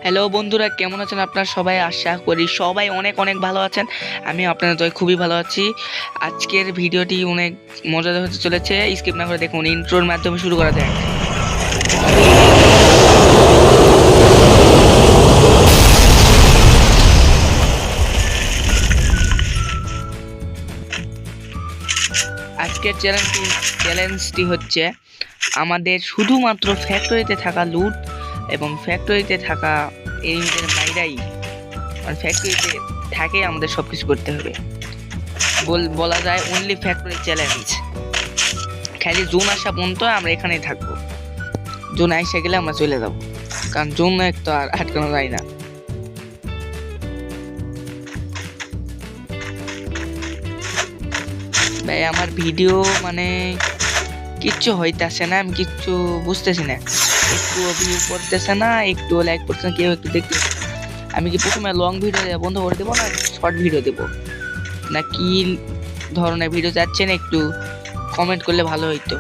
Hello বন্ধুরা, কেমন আছেন আপনারা সবাই? আশা করি সবাই অনেক অনেক ভালো আছেন। আমি আপনাদের দয় খুবই ভালো আছি। আজকের ভিডিওটি অনেক মজাদার হতে চলেছে। স্কিপ না করে দেখুন, ইন্ট্রোর মাধ্যমে শুরু করা যাক। আজকের চ্যালেঞ্জটি হচ্ছে আমাদের শুধুমাত্র ফ্যাক্টরিতে থাকা লুট এবং ফ্যাক্টরিতে থাকা এনিমিদের বাইরেই, আর ফ্যাক্টরিতে থাকে আমাদের সবকিছু করতে হবে। বলা যায় অনলি ফ্যাক্টরি চ্যালেঞ্জ। খালি জোন আসা পর্যন্ত আমরা এখানেই থাকবো। জোন এসে গেলে আমরা চলে যাব, কারণ জোন তো আর আটকানো যায় না। ভাই আমার ভিডিও মানে কিচ্ছু হইতেছে না, আমি কিচ্ছু বুঝতেছি না। একটু ভিউ করতেছে না, একটু লাইক করতেছে না, কেউ একটু দেখতে। আমি কি প্রথমে লং ভিডিও বন্ধ করে দেবো, না শর্ট ভিডিও দেবো, না কি ধরনের ভিডিও যাচ্ছেন একটু কমেন্ট করলে ভালো হইতো।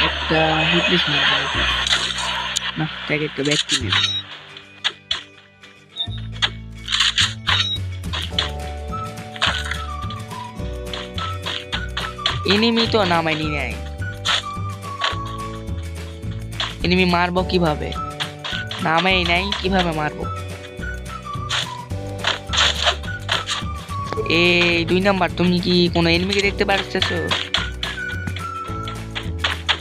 একটা হিটলিস মারবো না, তাকে একটা ব্যাগ কিনে। এনিমি তো নামাইনি নাই, এনিমি মারবো কিভাবে? নামাই নাই, কিভাবে মারবো? এই 2 নাম্বার, তুমি কি কোনো এনিমিকে দেখতে পারতেছো?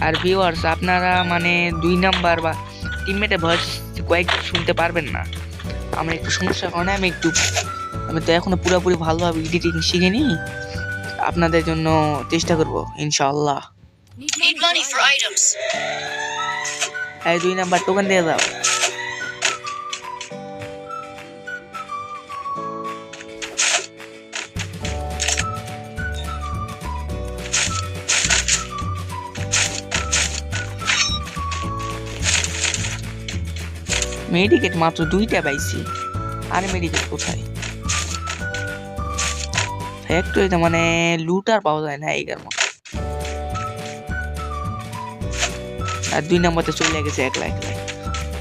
আর ভিউয়ার্স, আপনারা মানে 2 নাম্বার বা টিমমেটের ভয়েস কয়েক শুনতে পারবেন না। আমার একটু সমস্যার কারণে আমি তো এখনো পুরোপুরি ভালোভাবে এডিটিং শিখিনি। আপনাদের জন্য চেষ্টা করব ইনশাআল্লাহ। এই 2 নাম্বার টোকেন দিয়ে দাও। মেডিকেট মাত্র 2টা পাইছি, আর মেডিকেট কোথায়? ফ্যাক্টরিতে মানে লুট আর পাওয়া যায় না এইটার মতো। আর 2 নাম্বারতে চলে গেছে একলা একলা,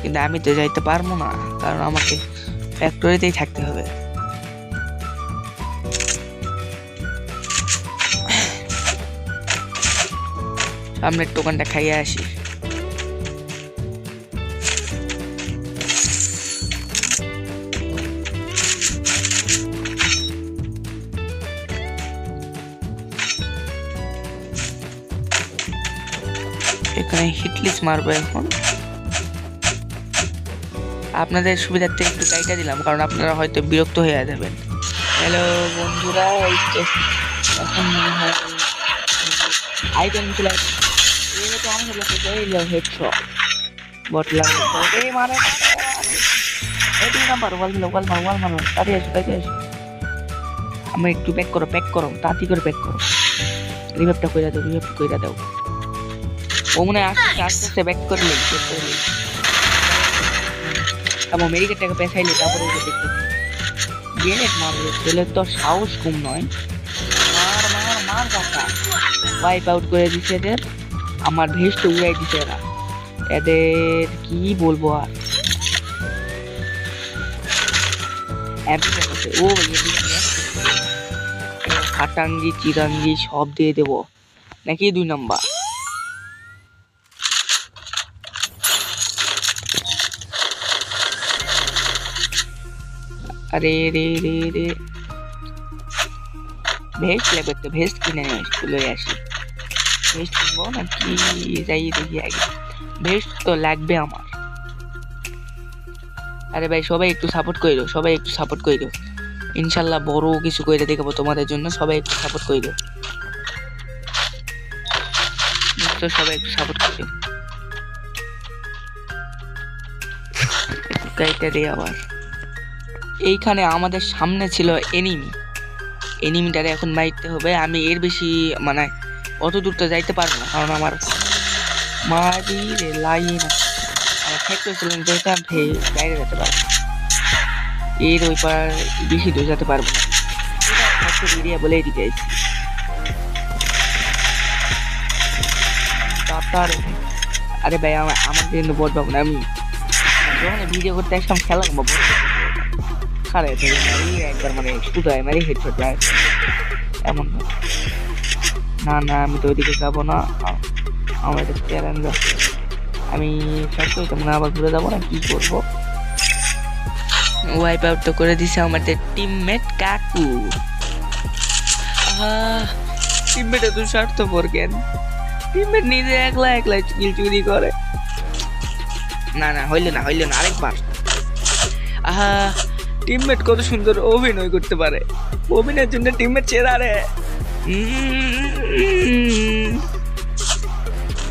কিন্তু আমি তো যাইতে পারবো না, কারণ আমাকে ফ্যাক্টরিতেই থাকতে হবে। সামনের টোকেনটা খাইয়ে আসি। এখানে হিটলিস মারবো এখন। আপনাদের সুবিধার্থে একটু গাইডটা দিলাম, কারণ আপনারা হয়তো বিরক্ত হয়ে যাবেন। হ্যালো বন্ধুরা, এই তো এখন মনে হয় আইটেম চলে আসছে। এই তো আমাদের লোকে এই হেডশট বট লাগবে। এই মারে এই 2 নাম্বার ওয়াল মারো তাড়াতাড়ি আসো। আমি একটু প্যাক করো তাড়াতাড়ি করে প্যাক করো। রিভাইভটা কইরা দাও। ও মনে হয় আস্তে ব্যাক করলে তারপর মেডিকেটটাকে পেছাইলে তারপরে ওকে দেখতে গ্রেনেড মারবে, তাহলে তো সাহস কম নয়। মার কাকা, ওয়াইপ আউট করে দিচ্ছে এদের। আমার ভেস্ট উড়াই দিচ্ছে এরা, এদের কি বলবো আর। ও খাটাঙ্গি চিরাঙ্গি সব দিয়ে দেবো নাকি 2 নাম্বার? আরে রে ভেস্ট লাগবে তো, ভেস্ট কিনে লয়ে আসি। ভেস্ট কিনবো নাকি যাই দেখি আগে। ভেস্ট তো লাগবে আমার। আরে ভাই সবাই একটু সাপোর্ট কইরো, ইনশাল্লাহ বড় কিছু কইরে দেখাবো তোমাদের জন্য। সবাই একটু সাপোর্ট কইরো, সবাই একটু সাপোর্ট কইরো। গাইটা দে আবার। এইখানে আমাদের সামনে ছিল এনিমিটারে এখন মারতে হবে। আমি এর বেশি মানে অত দূর তো যাইতে পারবো না, কারণ আমার মারি রে লাইন আমার ফ্যাক্টরি ছিলেন, যেহেতু আমি বাইরে যেতে পারবো, এর ওই পার বেশি দূর যেতে পারবো না। ফ্যাক্টরি এরিয়া বলে দিতে চাইছি। আরে ভাই আমার কিন্তু বট পাবো না, আমি যখন ভিডিও করতে আসলাম খেলা বট খারাপ থেকে মারি একবার মানে শুধায় মারি হেডশট যায় এমন না। না না আমি তো ওইদিকে যাবো না, আমার একটা চ্যালেঞ্জ আছে, আমি সত্যি তেমন আবার ঘুরে যাবো না, কি করবো। ওয়াইপ আউট তো করে দিছে আমাদের টিমমেট কাকু। টিমমেট এত স্বার্থপর কেন? টিমমেট নিজে একলা একলা কিল চুরি করে। না না হইল না আরেকবার। টিমমেট কত সুন্দর অভিনয় করতে পারে, অভিনয়ের জন্য টিমমেট চেরা রে।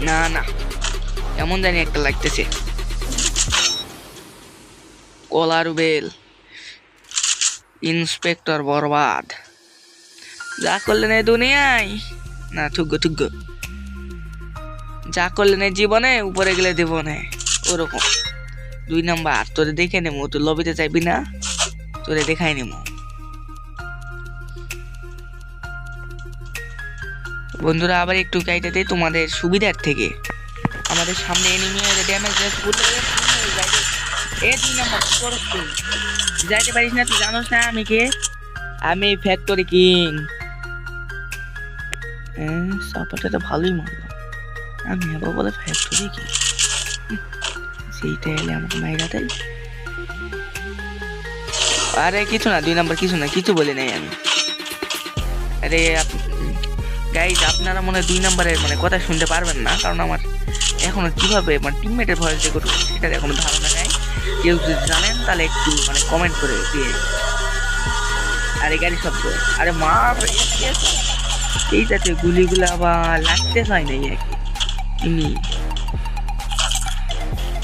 না না এমন জানি একটা লাগতেছে। কলারুবেল ইন্সপেক্টর বরবাদ যা করলেন এই দুনিয়ায়, না থুগ্গ যা করলেন এই জীবনে উপরে গেলে জীবনে ওরকম। 2 নাম্বার তোরে দেখে নেবো, তুই লবিতে চাইবি না, তোরে দেখাই নেবো। বন্ধুরা আবার একটু গাইতে দেই তোমাদের সুবিধার থেকে। আমাদের সামনে এনিমি ড্যামেজ এ 2 নাম্বার কি করছ তুই? যাইতে পারিস না, তুই জানোস না আমি কে? আমি ফ্যাক্টরি কিং। সাপোর্টটা তো ভালোই মারলো, আমি আবার বলে ফ্যাক্টরি কিং, সেইটা এলে আমাকে মাইরা দেয়। আরে কিছু না 2 নাম্বার কিছু বলি নাই আমি। আরে গাইজ আপনারা মনে হয় 2 নাম্বারের মানে কথা শুনতে পারবেন না, কারণ আমার এখনো কিভাবে মানে টিমমেটের ভয়েস রেকর্ড করছে সেটার এখনো ধারণা নেই। কেউ যদি জানেন তাহলে একটু মানে কমেন্ট করে দিয়ে। আরে গাড়ি শব্দ, আরে মার এইটাতে গুলিগুলো আবার লাগতে চাই নাই এমনি।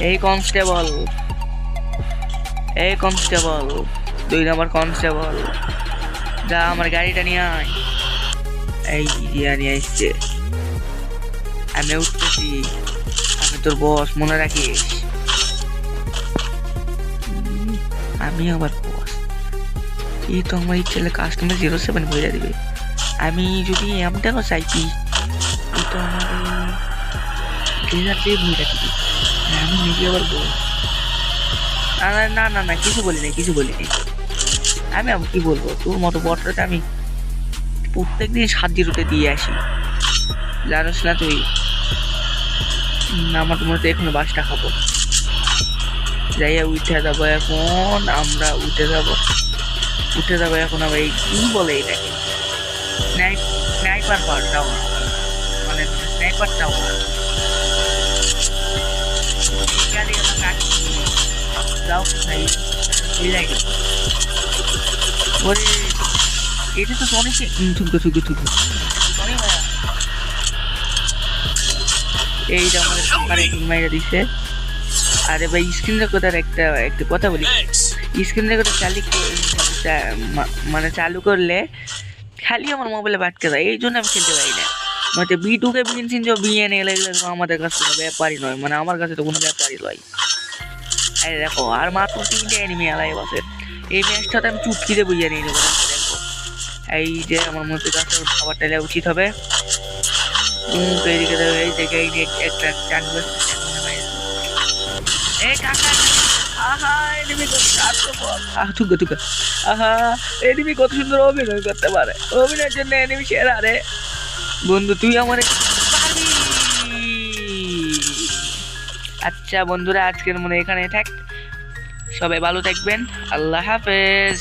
এই কনস্টেবল 2 নাম্বার কনস্টেবল যা আমার গাড়িটা নিয়ে আয়। এই নিয়ে আসছে, আমি উঠতেছি, আমি তোর বস মনে রাখিস, আমি আবার বস। এই তো আমার ছেলে কাস্টমার 07 বইরা দিবে। আমি যদি এমটাও চাইছি এই তো আমার ট্রেজার দিয়ে বইরা দিবে, আমি নিজে আবার বস। না না না কিছু বলি নাই, আমি আবার কি বলবো, তোর মতো বটটাতে আমি প্রত্যেকদিন 7-0 দিয়ে আসি, জানোস না তুই? আমার মনে হচ্ছে এখনো বাসটা খাবো, যাইয়া উঠে যাবো এখন, আমরা উঠে যাবো এখন। আবার এই কি বলে এটাকে স্নাইপার পাওয়ার টাওয়ার, মানে স্নাইপার টাওয়ার। যাও কোথায় ওরে, এটা তো অনেকে থুকো এইটা আমাদের মাইরা দিচ্ছে। আরে ভাই স্ক্রিন রেকর্ডার একটা কথা বলি, স্ক্রিন রেকর্ডার চালু করলে খালি আমার মোবাইলে বাটকে যায়, এই জন্য আমি খেলতে পারি না। নয়তো B2কে বিনছিন যে বিএন এলে আমাদের কাছে কোনো ব্যাপারই নয়, মানে আমার কাছে তো কোনো ব্যাপারই নয়। আরে দেখো আর মাত্র 3টে এনিমি আলাই বসে, এই ম্যাচটাতে আমি চুটকিতে বুঝিয়ে নিয়ে নেবো। দেখো এই যে আমার মধ্যে কাছে খাবারটা নেওয়া উচিত হবে। এদিকে এই দেখে একটা চান্স, এই কাকা এনিমি এনিমি কত সুন্দর অভিনয় করতে পারে, অভিনয়ের জন্য এনিমি সেরা রে। বন্ধু তুই আমার আচ্ছা বন্ধুরা আজকের মনে এখানে থাক, সবাই ভালো থাকবেন, আল্লাহ হাফেজ।